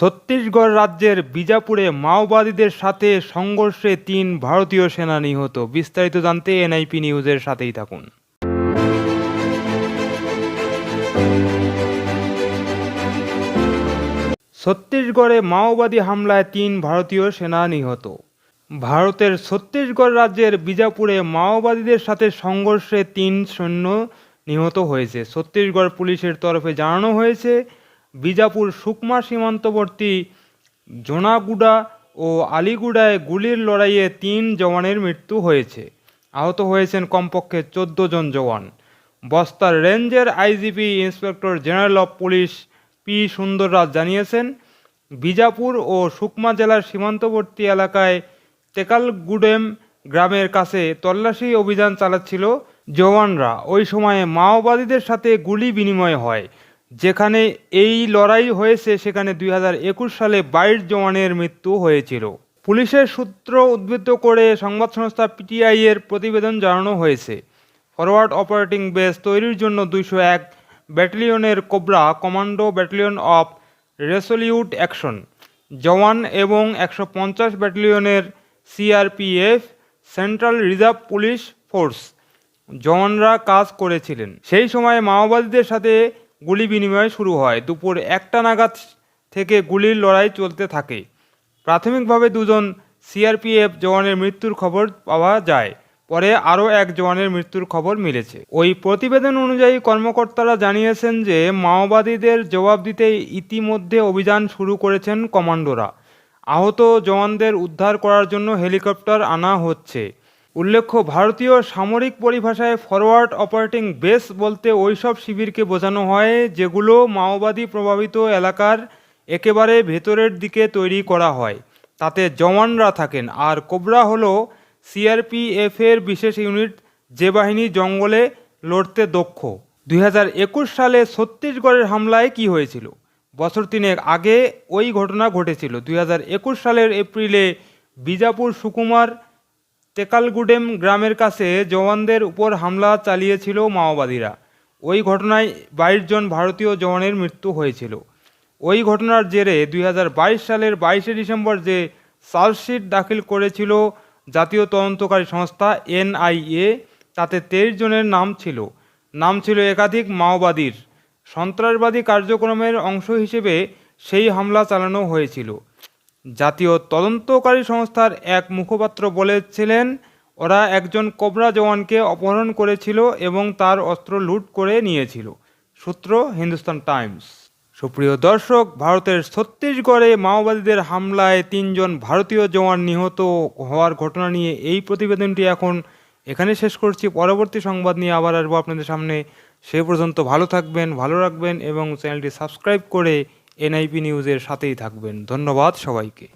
ছত্তিশগড় রাজ্যের বিজাপুরে মাওবাদীদের সাথে সংঘর্ষে ৩ ভারতীয় সেনা নিহত। বিস্তারিত জানতে এনআইপি নিউজের সাথেই থাকুন। ছত্তিশগড়ে মাওবাদী হামলায় ৩ ভারতীয় সেনা নিহত। ভারতের ছত্তিশগড় রাজ্যের বিজাপুরে মাওবাদীদের সাথে সংঘর্ষে ৩ সৈন্য নিহত হয়েছে। ছত্তিশগড় পুলিশের তরফে জানানো হয়েছে, বিজাপুর সুকমা সীমান্তবর্তী জোনাগুড়া ও আলিগুড়ায় গুলির লড়াইয়ে ৩ জওয়ানের মৃত্যু হয়েছে। আহত হয়েছেন কমপক্ষে ১৪ জন জওয়ান। বস্তার রেঞ্জের IGP inspector general of police P Sundarraj জানিয়েছেন, বিজাপুর ও সুকমা জেলার সীমান্তবর্তী এলাকায় তেকালগুডেম গ্রামের কাছে তল্লাশি অভিযান চালাচ্ছিল জওয়ানরা। ওই সময়ে মাওবাদীদের সাথে গুলি বিনিময় হয়। যেখানে এই লড়াই হয়েছে সেখানে ২০২১ সালে ২২ জওয়ানের মৃত্যু হয়েছিল। পুলিশের সূত্র উদ্ধৃত করে সংবাদ সংস্থা পিটিআই এর প্রতিবেদন জানানো হয়েছে, ফরওয়ার্ড অপারেটিং বেস তৈরির জন্য ২০১ ব্যাটালিয়নের COBRA commando battalion of resolute action জওয়ান এবং ১৫০ ব্যাটালিয়নের CRPF central reserve police force জওয়ানরা কাজ করেছিলেন। সেই সময় মাওবাদীদের সাথে গুলি বিনিময় শুরু হয়। দুপুর ১টা নাগাদ থেকে গুলির লড়াই চলতে থাকে। প্রাথমিকভাবে ২ জন সিআরপিএফ জওয়ানের মৃত্যুর খবর পাওয়া যায়। পরে আরও ১ জওয়ানের মৃত্যুর খবর মিলেছে। ওই প্রতিবেদন অনুযায়ী কর্মকর্তারা জানিয়েছেন যে মাওবাদীদের জবাব দিতে ইতিমধ্যে অভিযান শুরু করেছেন কমান্ডোরা। আহত জওয়ানদের উদ্ধার করার জন্য হেলিকপ্টার আনা হচ্ছে। উল্লেখ্য, ভারতীয় সামরিক পরিভাষায় ফরওয়ার্ড অপারেটিং বেস বলতে ওইসব শিবিরকে বোঝানো হয় যেগুলো মাওবাদী প্রভাবিত এলাকার একেবারে ভেতরের দিকে তৈরি করা হয়। তাতে জওয়ানরা থাকেন। আর কোবরা হলো সিআরপিএফের বিশেষ ইউনিট, যে বাহিনী জঙ্গলে লড়তে দক্ষ। ২০২১ সালে ছত্তিশগড়ের হামলায় কি হয়েছিল? বছর ৩ আগে ওই ঘটনা ঘটেছিল। ২০২১ সালের এপ্রিলে বিজাপুর সুকুমার তেকালগুডেম গ্রামের কাছে জওয়ানদের উপর হামলা চালিয়েছিল মাওবাদীরা। ওই ঘটনায় ২২ জন ভারতীয় জওয়ানের মৃত্যু হয়েছিল। ওই ঘটনার জেরে ২০২২ সালের ২২শে ডিসেম্বর যে চার্জশিট দাখিল করেছিল জাতীয় তদন্তকারী সংস্থা এনআইএ, তাতে ২৩ জনের নাম ছিল একাধিক মাওবাদীর। সন্ত্রাসবাদী কার্যক্রমের অংশ হিসেবে সেই হামলা চালানো হয়েছিল। জাতীয় তদন্তকারী সংস্থার এক মুখপাত্র বলেছিলেন, ওরা একজন কোবরা জওয়ানকে অপহরণ করেছিল এবং তার অস্ত্র লুট করে নিয়েছিল। সূত্র হিন্দুস্তান টাইমস। সুপ্রিয় দর্শক, ভারতের ছত্তিশগড়ে মাওবাদীদের হামলায় ৩ জন ভারতীয় জওয়ান নিহত হওয়ার ঘটনা নিয়ে এই প্রতিবেদনটি এখন এখানে শেষ করছি। পরবর্তী সংবাদ নিয়ে আবার আসবো আপনাদের সামনে। সে পর্যন্ত ভালো থাকবেন, ভালো রাখবেন এবং চ্যানেলটি সাবস্ক্রাইব করে এনআইপি নিউজের সাথেই থাকবেন। ধন্যবাদ সবাইকে।